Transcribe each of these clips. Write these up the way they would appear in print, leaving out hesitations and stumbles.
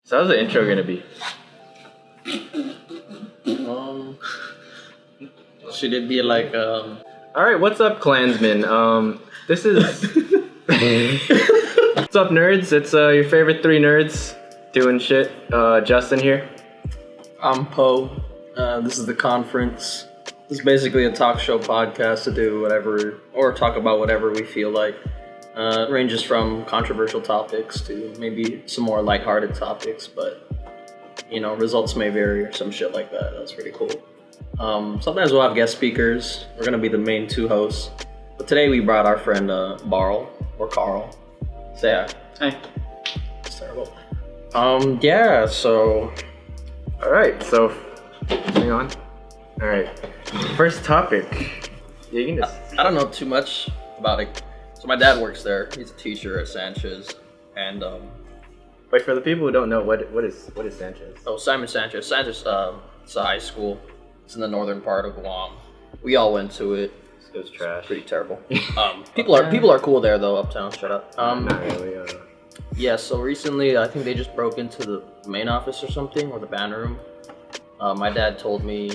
So how's the intro gonna be? Should it be like Alright, what's up, Klansmen? This is what's up, nerds? It's your favorite three nerds doing shit. Justin here. I'm Poe. This is the conference. This is basically a talk show podcast to do whatever or talk about whatever we feel like. It ranges from controversial topics to maybe some more lighthearted topics, but you know, results may vary or some shit like that. That's pretty cool. Sometimes we'll have guest speakers. We're gonna be the main two hosts, but today we brought our friend Barl or Carl. Say hi. Hi. It's terrible. Yeah. So. Alright, so hang on. Alright. First topic. Yeah, you can just I don't know too much about it. So my dad works there. He's a teacher at Sanchez, and wait, for the people who don't know, what is Sanchez? oh, Simon Sanchez. Sanchez, it's a high school. It's in the northern part of Guam. We all went to it. It was trash. Pretty terrible. People are cool there though. Uptown, shut up. Not really. Yeah. So recently, I think they just broke into the main office or something, or the band room. My dad told me,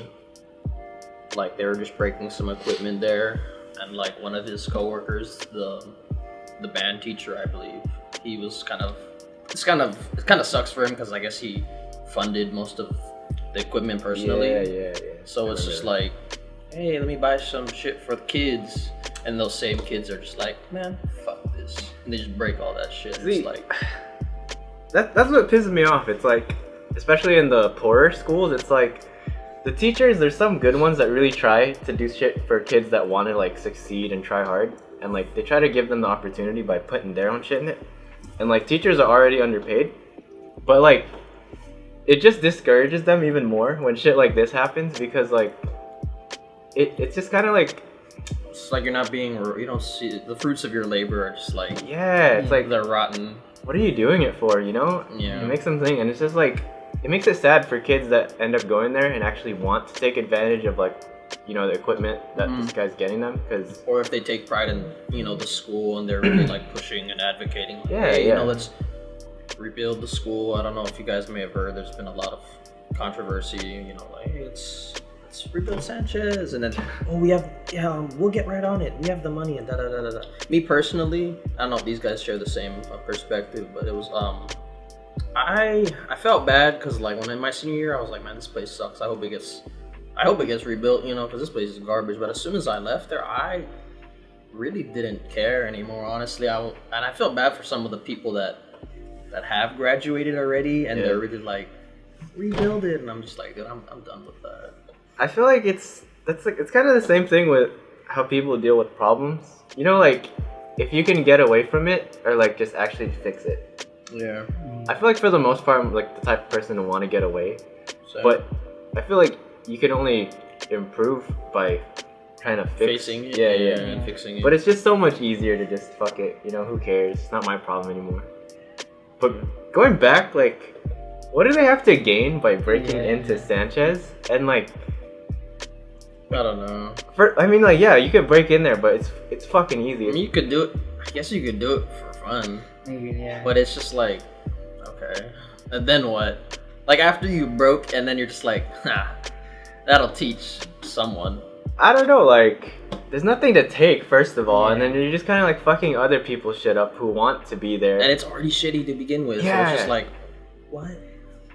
like, they were just breaking some equipment there, and like one of his coworkers, the band teacher, I believe, he was it kind of sucks for him because I guess he funded most of the equipment personally. Yeah. So it's just like, hey, let me buy some shit for the kids, and those same kids are just like, man, fuck this, and they just break all that shit. See, it's like that's what pisses me off. It's like, especially in the poorer schools, it's like the teachers, there's some good ones that really try to do shit for kids that want to like succeed and try hard, and like they try to give them the opportunity by putting their own shit in it. And like teachers are already underpaid, but like it just discourages them even more when shit like this happens, because like it's just kind of like, it's like you don't see the fruits of your labor are just like, yeah, it's like, they're rotten. what are you doing it for, you know? Yeah. It makes them think, and it's just like, it makes it sad for kids that end up going there and actually want to take advantage of, like, you know, the equipment that this guy's getting them, because Or if they take pride in, you know, the school and they're really like pushing and advocating, like, Yeah, hey, yeah. you know, let's rebuild the school. I don't know if you guys may have heard, there's been a lot of controversy, you know, like, hey, let's rebuild Sanchez, and then, oh, we'll get right on it, we have the money, and da da da da. Me personally, I don't know if these guys share the same perspective, but it was I felt bad because like when in my senior year I was like, man, this place sucks. I hope it gets rebuilt, you know, because this place is garbage. But as soon as I left there, I really didn't care anymore, honestly. And I felt bad for some of the people that have graduated already, and they're really like, rebuild it, and I'm just like, dude, I'm done with that. I feel like it's kind of the same thing with how people deal with problems. You know, like, if you can get away from it, or like just actually fix it. Yeah. I feel like for the most part, I'm like the type of person to want to get away. So, But I feel like you can only improve by trying to fix facing it, and fixing it. But it's just so much easier to just fuck it, you know, who cares? It's not my problem anymore. But going back, like, what do they have to gain by breaking into Sanchez? And like, I don't know. I mean, like, yeah, you could break in there, but it's fucking easy. I mean, you could do it. I guess you could do it for fun. Yeah. But it's just like, okay, and then what? Like, after you broke, and then you're just like, that'll teach someone. I don't know, like, there's nothing to take, first of all, and then you're just kind of like fucking other people's shit up who want to be there. And it's already shitty to begin with. Yeah. So it's just like, what?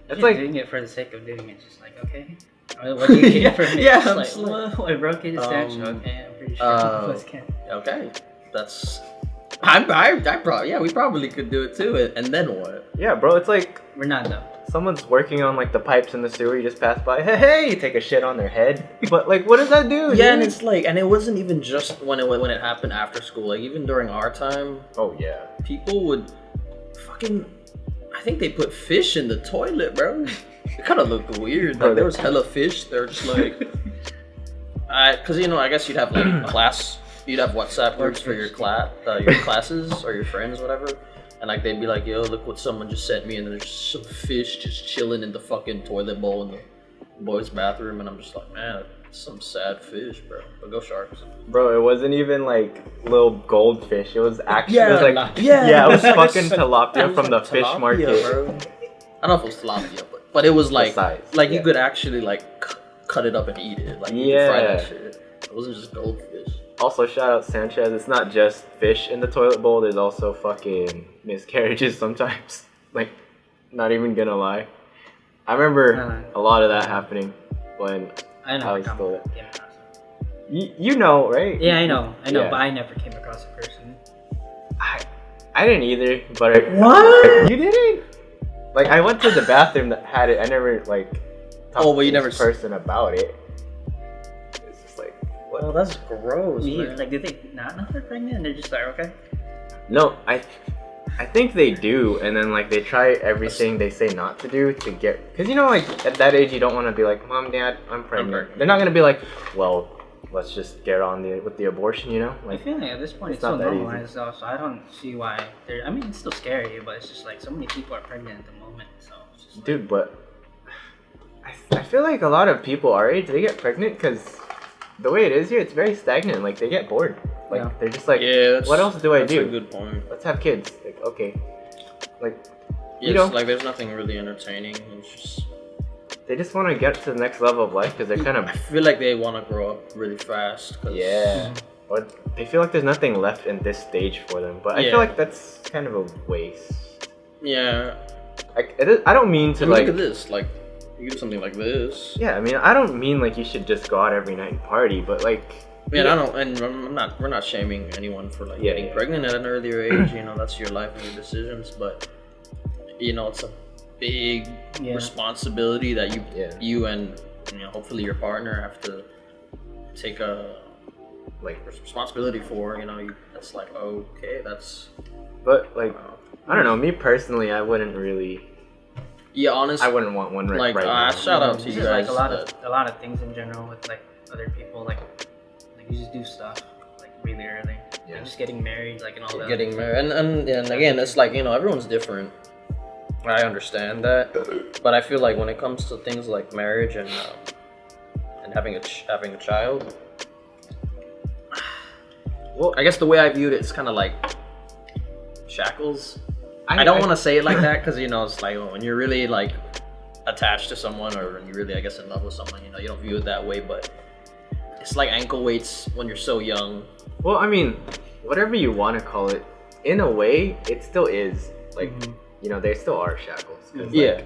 It's You're like doing it for the sake of doing it. Just like, okay, what do you get from it? Yeah, Just like, well, I broke it. Statue. Okay, I'm pretty sure it was can. Okay, that's. We probably could do it too. And then what? Yeah, bro, it's like We're not done. someone's working on like the pipes in the sewer, you just pass by, hey, you take a shit on their head. But like, what does that do? Yeah, dude? and it's like, and it wasn't even just when it happened after school. Like, even during our time, Oh yeah. people would fucking. I think they put fish in the toilet, bro. It kind of looked weird. Bro, Like, there was hella fish. They're just like, cause you know, I guess you'd have like class. You'd have WhatsApp groups for your classes or your friends, whatever. And like they'd be like, yo, look what someone just sent me, and there's some fish just chilling in the fucking toilet bowl in the boys' bathroom, and I'm just like, man, some sad fish, bro. But go Sharks. Bro, it wasn't even like little goldfish. It was actually Yeah, it was like yeah, it was fucking tilapia from the fish Tilapia, market. bro. I don't know if it was tilapia, but it was like size, you yeah. could actually like cut it up and eat it. Like you could fry that shit. It wasn't just goldfish. Also, shout out Sanchez. It's not just fish in the toilet bowl. There's also fucking miscarriages sometimes. Like, not even gonna lie. I remember a lot of that happening when I know. I was still there. Came across it. You know, right? Yeah, I know, Yeah. but I never came across a person. I didn't either, but What? You didn't? Like, I went to the bathroom that had it. I never like talked but to you never this person about it. It's just like, what? Well, that's gross, man. Like, did they not know they're pregnant? And they're just like, okay. No, I think they do, and then like they try everything they say not to do to get, because you know, like at that age you don't want to be like, Mom, Dad, I'm pregnant. They're not gonna be like, well, let's just get on with the abortion, you know? I Like, feel like at this point it's it's so not that easy. normalized though, so I don't see why they're. I mean, it's still scary, but it's just like so many people are pregnant at the moment, so it's just like, dude, but I feel like a lot of people our age, they get pregnant because the way it is here, it's very stagnant. Like they get bored. Like Yeah. they're just like, Yeah, what else do I that's do? a good point. Let's have kids. Like, okay, like Yeah, you know, it's like there's nothing really entertaining. It's just they just want to get to the next level of life because they're kind I of feel like they want to grow up really fast. 'Cause yeah. Or they feel like there's nothing left in this stage for them. But I Yeah. feel like that's kind of a waste. Yeah. Like, I don't mean to I mean, like. look at this. Like, you do something like this. Yeah, I mean, I don't mean like you should just go out every night and party, but like. Yeah, I don't, and we're not shaming anyone for like Yeah, getting yeah. pregnant at an earlier age. You know, that's your life and your decisions. But you know, it's a big Yeah. responsibility that Yeah. you and hopefully your partner have to take a like responsibility for. You know, that's like okay, that's. But like, I don't know. Me personally, I wouldn't really. Yeah, honestly, I wouldn't want one right now. shout out to This you is guys. like a lot of things in general with like other people, like you just do stuff like really early. Yeah. Like, just getting married, like and all that. Getting married, and again, it's like everyone's different. I understand that, but I feel like when it comes to things like marriage and having a child, well, I guess the way I viewed it is kind of like shackles. I don't want to say it like that because it's like when you're really like attached to someone or when you're really, I guess, in love with someone, you don't view it that way, but it's like ankle weights when you're so young. Well, I mean, whatever you want to call it, in a way, it still is. Like, they still are shackles. 'Cause, Yeah.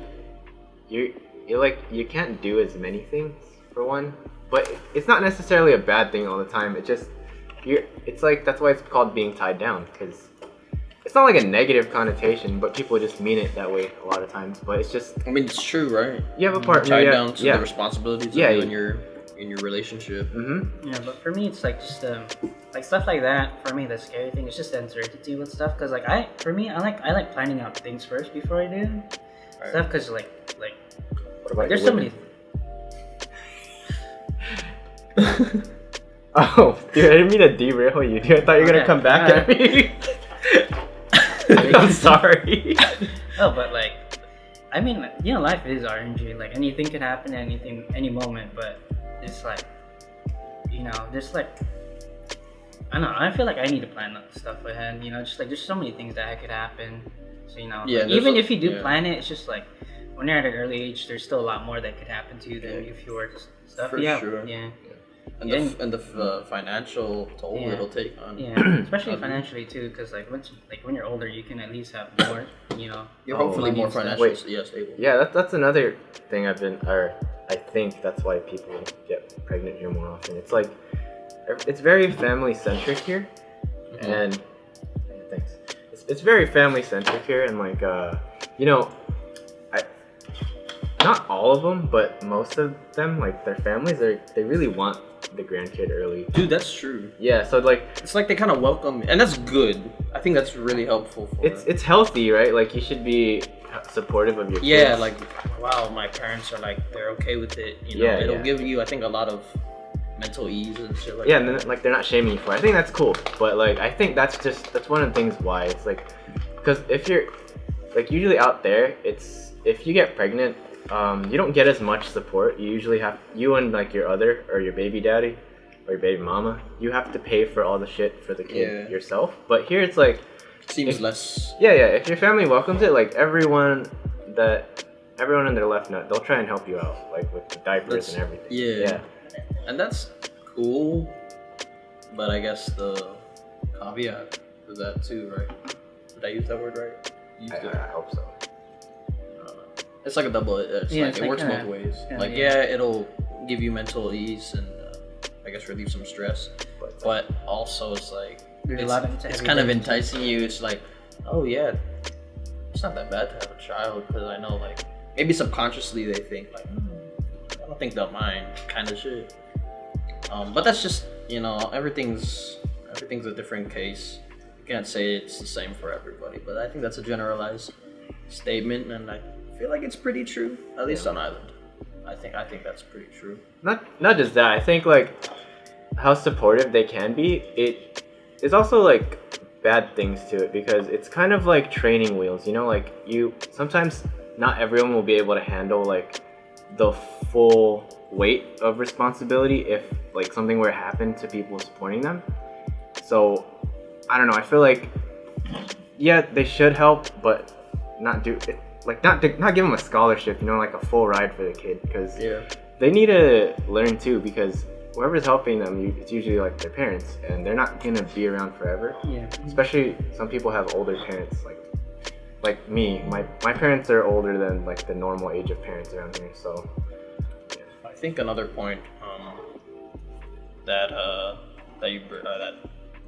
Like, you can't do as many things for one, but it's not necessarily a bad thing all the time. It just it's like that's why it's called being tied down, because it's not like a negative connotation, but people just mean it that way a lot of times. But it's just, I mean, it's true, right? you have a partner, Tied yeah, down to yeah. the responsibilities of Yeah, you in your relationship. Mm-hmm. Yeah, but for me, it's like just like stuff like that. For me, the scary thing is just the uncertainty with stuff. Cause like I like planning out things first before I do stuff. Cause like What about there's your so many. Oh, dude, I didn't mean to derail you, dude. I thought you were gonna Okay, come back at me. I'm sorry. Oh, but like, I mean, life is RNG. Like anything can happen at any moment. But it's like, just like, I don't know. I feel like I need to plan that stuff ahead. Just like there's so many things that could happen. So Yeah, like, even if you do plan it, it's just like when you're at an early age, there's still a lot more that could happen to you than if you were just stuff. For Yeah, sure. yeah. And the financial toll Yeah. it'll take on. Yeah, especially financially too, because when you're older, you can at least have more. You're hopefully money more and stuff. financially stable. Yeah, that's another thing I think that's why people get pregnant here more often. It's like, it's very family centric here, and thanks. It's very family centric here, and like not all of them, but most of them, like their families, they really want the grandkid early. Dude, that's true. Yeah, so like It's like they kind of welcome, and that's good. I think that's really helpful. it's healthy, right? Like you should be supportive of your yeah, kids. like wow, my parents are like they're okay with it. Yeah, It'll yeah. give you, I think, a lot of mental ease and shit like yeah, that. and then, like they're not shaming you for it. I think that's cool, but like I think that's one of the things why it's like, because if you're like usually out there, it's if you get pregnant, you don't get as much support. You usually have you and like your other or your baby daddy or your baby mama, you have to pay for all the shit for the kid yourself. But here it's like Seems less. yeah, if your family welcomes it, like everyone that everyone in their left nut, they'll try and help you out, like with the diapers and everything. Yeah. And that's cool, but I guess the caveat to that too, right? Did I use that word right? I hope so. It's like a double. It's Yeah, like it's it like works kinda- both ways. yeah, Like yeah. it'll give you mental ease and I guess relieve some stress, but also it's like There's a lot of it's kind of enticing you. It's like, oh yeah, it's not that bad to have a child because I know like maybe subconsciously they think like I don't think they'll mind kind of shit. But that's just everything's a different case. You can't say it's the same for everybody, but I think that's a generalized statement, and I feel like it's pretty true, at least on Island. I think that's pretty true. Not just that. I think like how supportive they can be. It is also like bad things to it because it's kind of like training wheels. Like you sometimes not everyone will be able to handle like the full weight of responsibility if like something were to happen to people supporting them. So I don't know. I feel like yeah, they should help, but not do it. Like not give them a scholarship, like a full ride for the kid, because they need to learn too. Because whoever's helping them, it's usually like their parents, and they're not gonna be around forever. Yeah. Especially some people have older parents, like me. My parents are older than like the normal age of parents around here. So I think another point that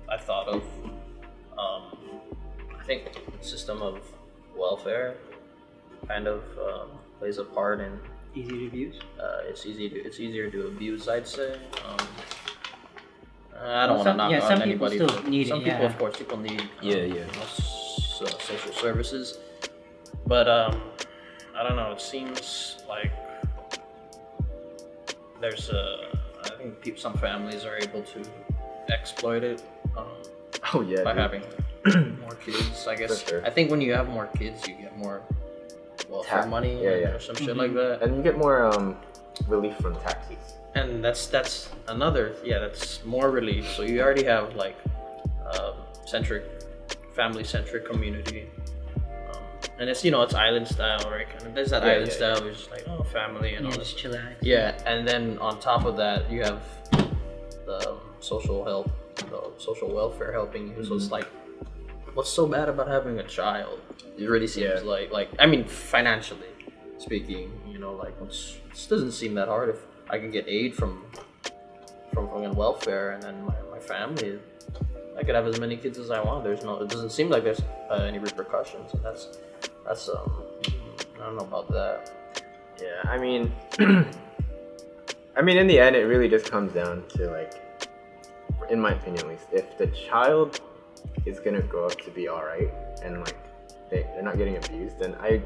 I thought of, I think the system of welfare kind of plays a part in. Easy to abuse. It's easier to abuse, I'd say. I don't want to knock some on people anybody. still need some it, people, yeah. of course, people need social services, but I don't know. It seems like there's I think some families are able to exploit it. By having more kids, I guess. For sure. I think when you have more kids, you get more welfare money or some shit like that. And you get more relief from taxes. And that's another, that's more relief. So you already have like family-centric community. And it's, it's island style, right? Kind of, there's that island style where it's just like, family and all this. Just chillax. Yeah, and then on top of that, you have the social help, the social welfare helping you. So it's like, what's so bad about having a child? It really seems like I mean, financially speaking, like it doesn't seem that hard if I can get aid from fucking welfare, and then my family, I could have as many kids as I want. It doesn't seem like there's any repercussions, and that's I don't know about that. Yeah, I mean, in the end, it really just comes down to like, in my opinion at least, if the child is gonna grow up to be all right and like they're not getting abused, then it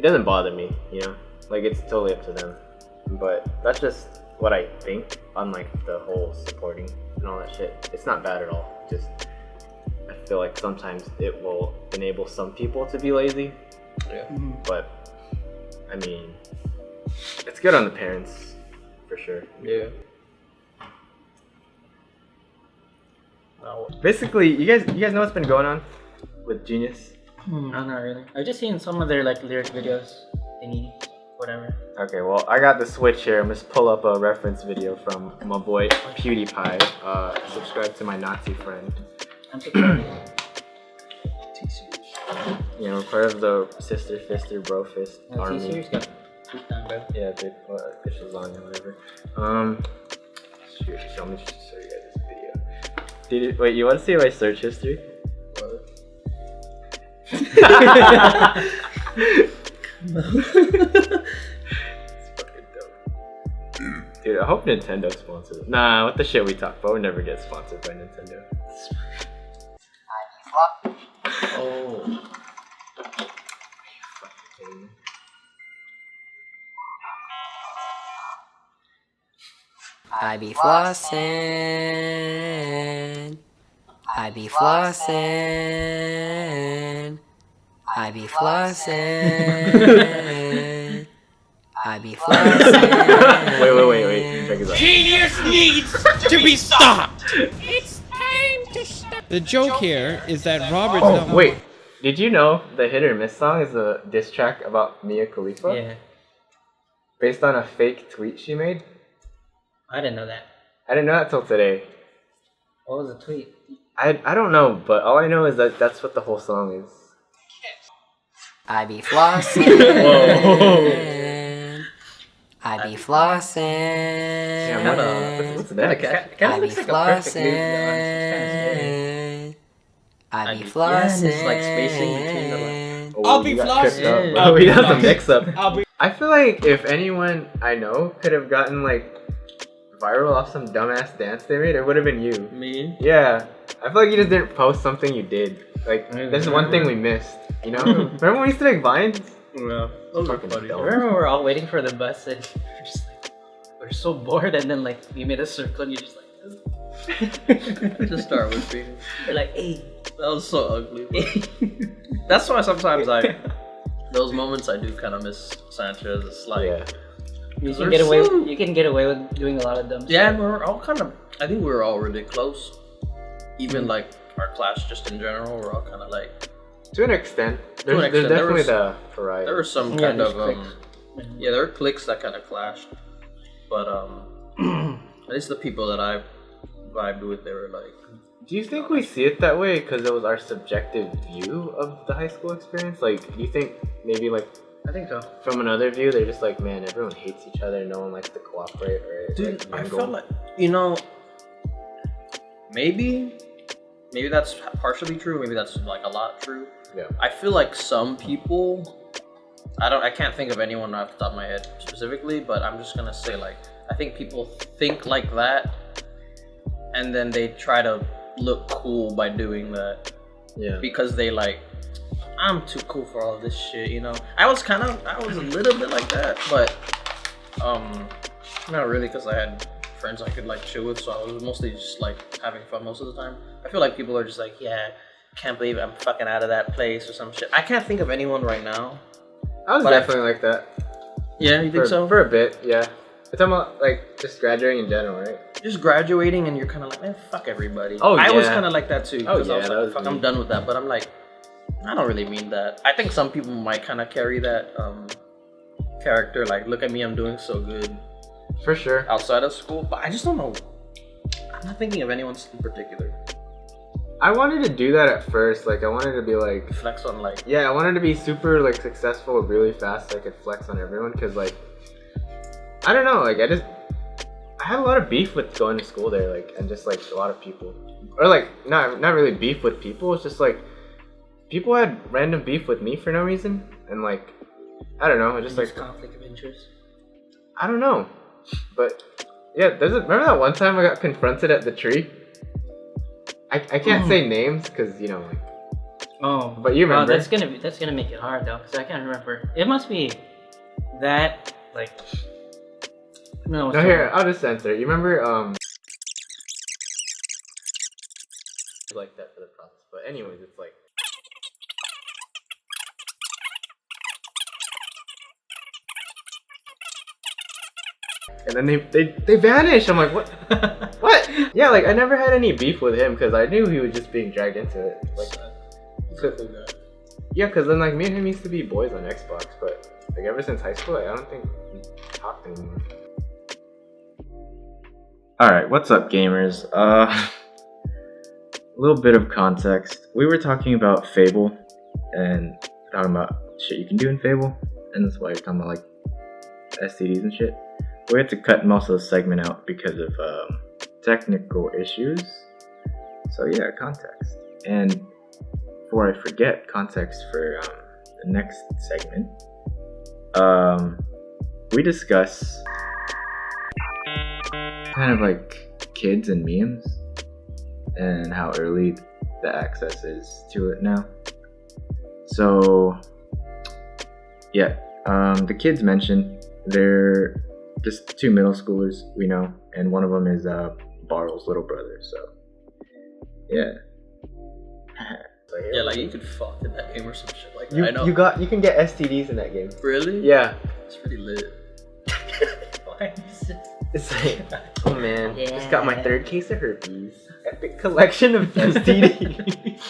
doesn't bother me, like it's totally up to them. But that's just what I think on like the whole supporting and all that shit. It's not bad at all. Just I feel like sometimes it will enable some people to be lazy. Yeah. But I mean, it's good on the parents for sure. Yeah. Basically, you guys know what's been going on with Genius? I'm not really. I've just seen some of their like lyric videos, thingy, whatever. Okay, well, I got the Switch here. I'm just pull up a reference video from my boy PewDiePie. Subscribe to my Nazi friend. I'm subscribing. We're part of the Sister Fister Bro Fist army. T-Series got two time, bro. Yeah, big official lasagna, whatever. Shoot, let me just show you guys this video. Wait, you want to see my search history? It's fucking dope. Dude, I hope Nintendo sponsors it. Nah, what the shit we talk about? We'll never get sponsored by Nintendo. Oh. I be flossing. I be flossing. I be flossing. I be flossing. Wait. Check this out. Genius needs to be stopped. It's time to stop. The joke here is that Robert's not. Wait. Did you know the Hit or Miss song is a diss track about Mia Khalifa? Yeah, Based on a fake tweet she made? I didn't know that. I didn't know that till today. What was the tweet? I don't know, but all I know is that that's what the whole song is. I be flossing. I be flossing. Damn, what's that? Kinda I be looks like a perfect loop, to be honest. It's kinda scary. flossing. I be Yeah, flossing. and it's like spacing between the Oh, I'll you be got flossing. tripped up, Yeah. bro. I'll be That's a flossing. mix-up. I'll be. I feel like if anyone I know could have gotten like viral off some dumbass dance they made, it would have been you. Me? Yeah, I feel like you just didn't post something you did. Like, this is one thing we missed. You know? Remember when we used to make vines? Yeah. Those are Fucking funny. dumb. I remember we were all waiting for the bus and we're just like, we're so bored, and then like we made a circle and you're just like, Just start with me. we're like, hey. That was so ugly. But that's why sometimes those moments I do kind of miss Sanchez. It's like, Yeah. You They're can get away. so- You can get away with doing a lot of dumb stuff. yeah, and we're all kind of. I think we were all really close. Even like our class, just in general, we're all kind of like. To an extent. To an There's extent, definitely there the variety. There were some Yeah, kind there's of cliques. yeah, there were cliques that kind of clashed, but at least the people that I vibed with, they were like. Do you think we see it that way because it was our subjective view of the high school experience? Like, do you think maybe like I think so. from another view they're just like, man, everyone hates each other, no one likes to cooperate or Dude, like, I mingle? felt like maybe that's partially true. Maybe that's like a lot true. Yeah. I feel like some people, I can't think of anyone off the top of my head specifically, but I'm just gonna say like I think people think like that, and then they try to look cool by doing that Yeah. because they like I'm too cool for all this shit, you know. I was a little bit like that, but not really because I had friends I could like chill with, so I was mostly just like having fun most of the time. I feel like people are just like, yeah, can't believe I'm fucking out of that place or some shit. I can't think of anyone right now. I was But definitely like that. Yeah, you think For, so? for a bit, yeah. We're talking about like just graduating in general, right? Just graduating and you're kind of like, man, fuck everybody. Oh, I was yeah. kind of like that too. Oh, 'Cause I yeah, was that like, was fuck, me. I'm done with that. But I'm like, I don't really mean that. I think some people might kind of carry that character. Like, look at me, I'm doing so good For sure. outside of school. But I just don't know. I'm not thinking of anyone in particular. I wanted to do that at first. Like, I wanted to be like, Flex on like, yeah, I wanted to be super like successful really fast so I could flex on everyone. Cause like, I don't know, like I had a lot of beef with going to school there, like, and just like a lot of people, or like not really beef with people. It's just like people had random beef with me for no reason, and like I don't know, just like conflict of interest. I don't know, but yeah, remember that one time I got confronted at the tree? I can't say names because you know like. Oh, But you remember. that's gonna make it hard though, because I can't remember. It must be that like. No, No, here, I'll just censor it. You remember, like that for the process. But anyways, it's like. And then they vanish. I'm like, what? What? Yeah, like I never had any beef with him because I knew he was just being dragged into it. Like, yeah, because then like me and him used to be boys on Xbox, but like ever since high school, like, I don't think we talked anymore. Alright, what's up gamers? A little bit of context. We were talking about Fable and talking about shit you can do in Fable, and that's why you're talking about like STDs and shit. We had to cut most of the segment out because of technical issues. So yeah, context. And before I forget, context for the next segment. We discuss kind of like kids and memes and how early the access is to it now. So yeah, the kids mentioned they're just two middle schoolers we know, and one of them is Barl's little brother. So yeah. yeah, like you could fuck in that game or some shit like that. I know. You can get STDs in that game. Really? Yeah. It's pretty lit. It's like, oh man, just got my third case of herpes. Epic collection of STDs.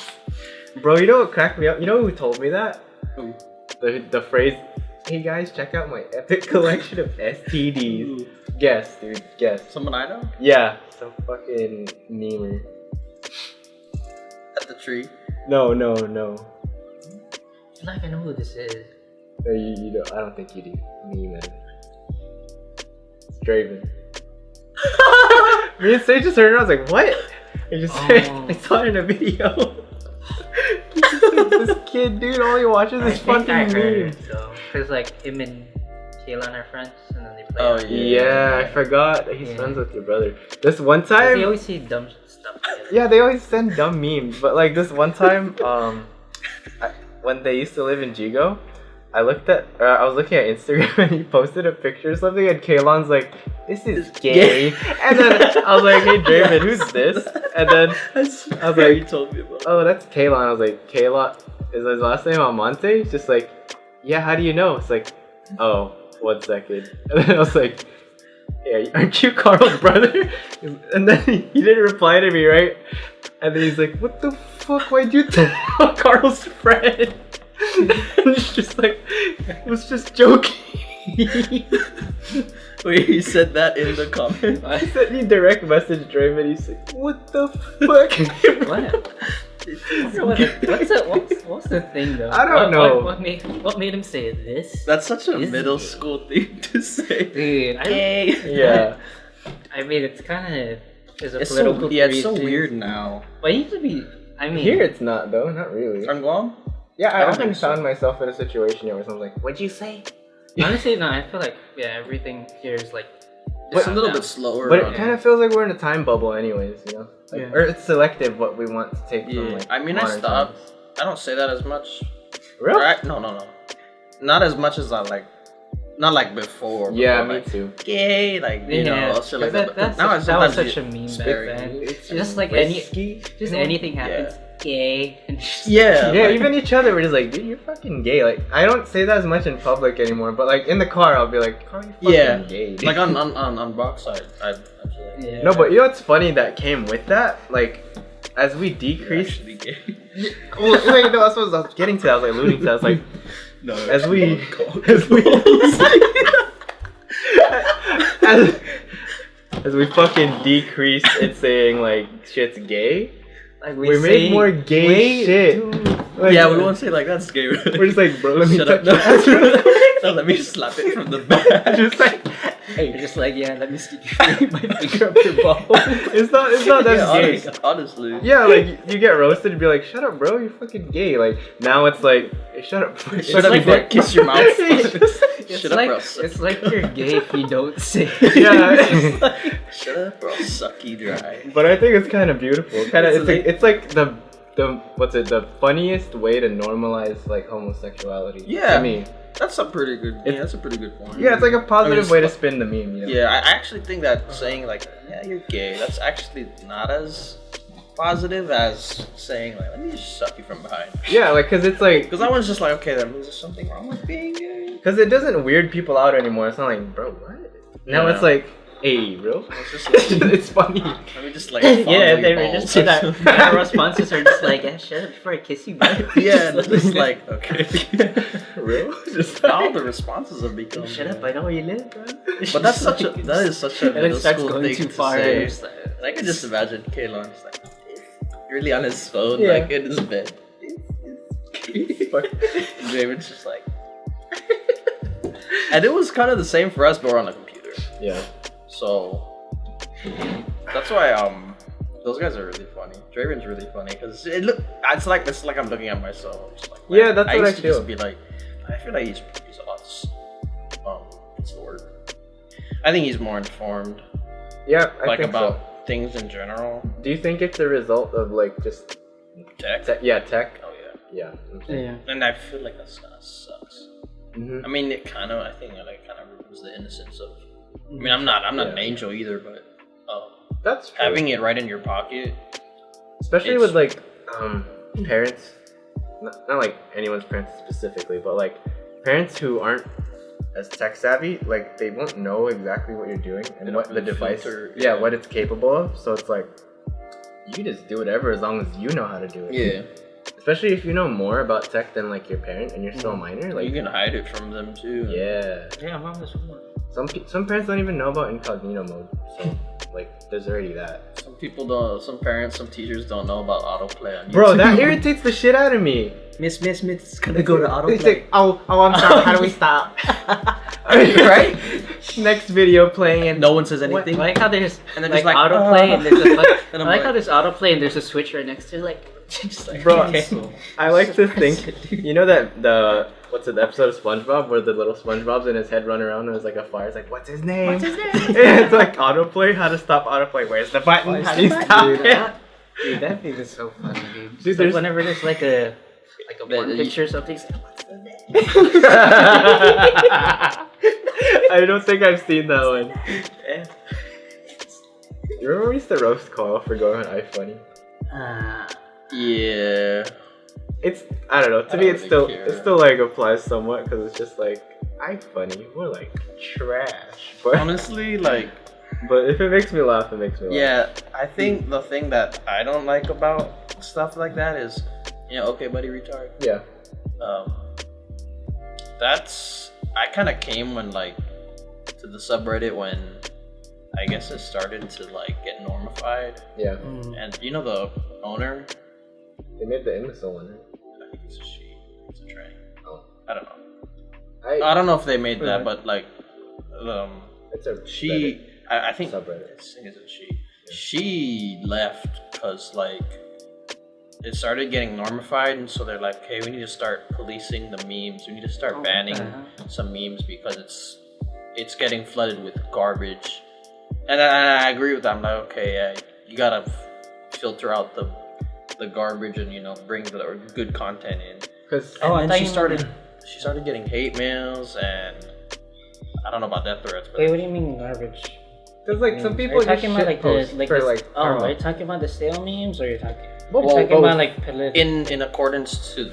Bro, you know what cracked me up? You know who told me that? Who? The phrase, "Hey guys, check out my epic collection of STDs." Guess, dude. Guess. Someone I know? Yeah, some fucking memer. At the tree. No. I feel like I know who this is. No, you don't. I don't think you do. Me, man. It's Draven. Me and Sage just heard it. I was like, "What?" I just I saw it in a video. This kid, dude, all he watches is fucking memes. So, cause like him and Kayla are friends, and then they play. Oh, Yeah, I forgot that he's friends with your brother. This one They time, always see dumb stuff together. yeah, they always send dumb memes. But like this one time, when they used to live in Jigo, I was looking at Instagram and he posted a picture or something, and Kaylon's like, "This is gay," and then I was like, "Hey Draven, who's this?" And then I was like, you told me about. "Oh, that's Kaylon." I was like, "Kaylon, is his last name Almonte?" He's just like, "Yeah, how do you know?" It's like, "Oh, 1 second." And then I was like, "Yeah, aren't you Carl's brother?" And then he didn't reply to me, right? And then he's like, "What the fuck? Why'd you tell Carl's friend?" And he's just like, "I was just joking." Wait, he said that in the comment? I sent me direct message Draven. He's like, "What the fuck?" What's the thing though? I don't know. What made him say this? That's such a Is middle it? school thing to say. Dude, Yeah. I mean, it's kind of It's political. it's so reason. weird now. But it used to be. I mean, Here it's not though, not really. On Guam? Yeah, I don't haven't think so. found myself in a situation yet where someone's like, "What'd you say?" honestly, no. I feel like everything here is like. It's a calm little down. bit slower. But on it kind of feels like we're in a time bubble, anyways. You know, like, Yeah. or it's selective what we want to take from. Yeah, Like, I mean, I modern stopped. times. I don't say that as much. Really? Right? No. Not as much as I like. Not like before. Yeah, before, me like, too. Gay, like you know, shit like that. But now it's that was sometimes such a meme back very- then. It's Just like risky. anything happens, gay. And Yeah. Yeah, like- even each other, we're just like, "Dude, you're fucking gay." Like, I don't say that as much in public anymore, but like in the car, I'll be like, "Carl, you fucking Yeah. gay." Like on box side, I actually like, Yeah. No, but you know what's funny that came with that? Like, as we you're decrease. actually gay. Well, wait, no, that's what I was getting to. I was like alluding to. That. I was like, No. as we as we fucking decrease it saying like shit's gay, Like we make more gay shit. Like, Yeah, we won't say like that's gay. We're just like, "Bro, let me Shut touch up. your ass real quick." No, let me slap it from the back. Just like, You're just like, yeah, let me stick my finger up your ball. it's not that gay. Honestly. Yeah, like you get roasted and be like, "Shut up, bro, you're fucking gay." Like now it's like, "Hey, shut up, shut up, like you dick." kiss your mouth. It's Shut up, like bro. it's like you're gay if you don't say. Yeah. Shut up, bro. Sucky dry. But I think it's kind of beautiful. It's It's like the the funniest way to normalize like homosexuality. Yeah. To me. That's a pretty good. Yeah, that's a pretty good point. Yeah, it's like a positive it's way to fu- spin the meme. You know? Yeah, I actually think that saying like, yeah, you're gay, that's actually not as positive as saying like, let me just suck you from behind. Yeah, like because it's like Because that one's just like, okay, that means there's something wrong with being gay. because it doesn't weird people out anymore. It's not like, "Bro, what?" Now Yeah. it's like, "Hey, bro." It's just like, It's funny. let me just like, Yeah, fondle they your were just balls. that our responses are just like, shut up before I kiss you, bro. Yeah, it's just like, okay. Real? Just Now the responses have become. Shut up, I know where you live, bro. But that is such a And it middle starts school going thing too to far. say. and it's like- And I can just imagine Kaylon just like really on his phone, Yeah. like in his bed. David's just like, and it was kind of the same for us, but we're on a computer. Yeah. So that's why those guys are really funny. Draven's really funny because it's like I'm looking at myself. I'm just like, Yeah, man, that's what used I to feel. Just be like, I feel like he's a lot. What's the word? I think he's more informed, Yeah, I like think about things in general. so. Do you think it's a result of like just Tech. tech? Oh yeah. Yeah. Okay. Yeah. And I feel like that kind of sucks. Mhm. I mean, I think it like kind of removes the innocence of. I mean, I'm not Yeah. an angel either, but That's true. having it right in your pocket. Especially It's- with like parents, not like anyone's parents specifically, but like parents who aren't as tech savvy, like they won't know exactly what you're doing and They what don't the really device, filter, yeah, yeah. what it's capable of. So it's like you just do whatever as long as you know how to do it. Yeah. especially if you know more about tech than like your parent and you're still a minor. Like you can hide it from them too. Yeah. Yeah, mom is one. Some parents don't even know about incognito mode. So like, there's already that. Some people don't. Some parents, some teachers don't know about autoplay on YouTube. Bro, that irritates the shit out of me. Miss, it's gonna go to It's autoplay. like, oh, I'm sorry. How do we stop? Right? Next video playing and No one says anything. I like how there's And then like just like, autoplay and there's a And I I'm like how like- there's autoplay and there's a switch right next to it, like just like Bro, okay. I like to think, Press it, dude. you know that the what's it, the episode of SpongeBob where the little SpongeBob's in his head run around and there's like a fire. It's like, what's his name? What's his name? It's like autoplay. How to stop autoplay? Where's the button? Where's How the do you button? stop Dude, it? Dude, that thing is so funny, dude. Dude, Dude, there's- whenever there's like a porn you- picture or something, it's like, what's the name? I don't think I've seen that one. You remember we used to roast Carl for going on iFunny? Yeah. It's, I don't know. To I me, don't it's really still care. it still like applies somewhat because it's just like iFunny. We're like trash, but Honestly, like, if it makes me laugh, it makes me laugh. yeah. I think the thing that I don't like about stuff like that is, okay, buddy, retard. Yeah. That's I kind of came when like to the subreddit when I guess it started to like get normified, Yeah. and the owner. They made the imbecile one. Right? I think it's a she. It's a tranny. Oh. I don't know. I I don't know if they made that, but like, it's a she. I think subreddit. I think it's a she. She left because like it started getting normified, and so they're like, okay, we need to start policing the memes. We need to start banning some memes because it's getting flooded with garbage. And I agree with that. I'm like, okay, yeah, you gotta filter out the garbage and bring the good content in. Because And then she started getting hate mails, and I don't know about death threats, but Wait, what do you mean garbage? like some Are people you just talking about like shitpost the like for this, like are you talking about the stale memes or you're talking? Well, You're talking both. about like political. in accordance to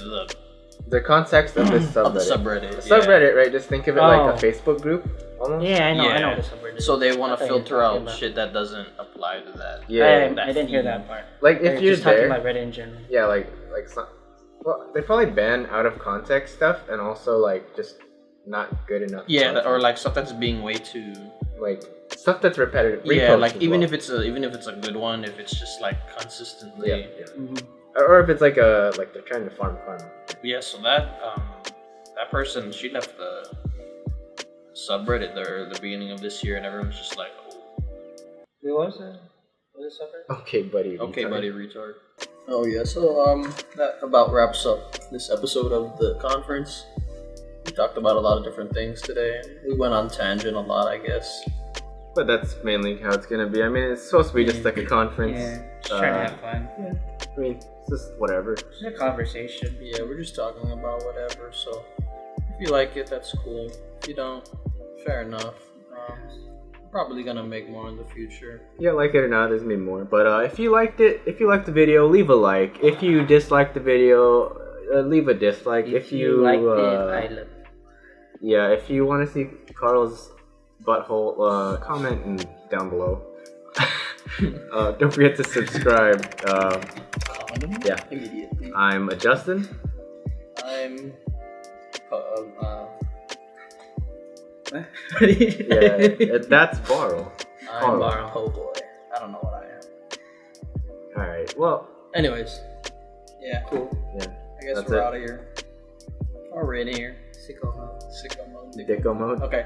the context of this subreddit. of the subreddit. The subreddit, right? Just think of it like Oh. a Facebook group, almost. Yeah, I know Yeah. the subreddit. So they want I to thought you were filter talking out about- shit that doesn't apply to that. Yeah. I didn't hear that part. Like Or if you're just talking there, about Reddit in general. yeah, like some. Well, they probably ban out of context stuff and also like just not good enough. Yeah, content. or like stuff that's being way too. like stuff that's repetitive. Yeah, reposts like as even well. if it's a good one, if it's just like consistently. yeah. Or if it's like like they're trying to farm. Yeah, so that person, she left the subreddit there at the beginning of this year, and everyone's just like, Who was it? Was it subreddit? Okay, buddy. okay, retard. buddy, retard. Oh yeah, so that about wraps up this episode of the conference. We talked about a lot of different things today. We went on tangent a lot, I guess. But that's mainly how it's gonna be. I mean, it's supposed to be just like a conference. Yeah, just trying to have fun. I mean, it's just whatever. Just a conversation. Yeah, we're just talking about whatever. So if you like it, that's cool. If you don't, fair enough. Probably gonna make more in the future. Yeah, like it or not, there's gonna be more. But if you liked it, if you liked the video, leave a like. If you disliked the video, leave a dislike. If you liked it, I love it. Yeah, if you want to see Carl's butthole, comment down below. Don't forget to subscribe. Yeah. Immediately. I'm Justin. I'm. Yeah, that's Barl. I'm Barl. Oh boy. I don't know what I am. All right. Well, Anyways. Yeah, cool. yeah. I guess That's we're it. out of here. Already here. Sicko mode. Sicko mode. Dicko mode. Okay.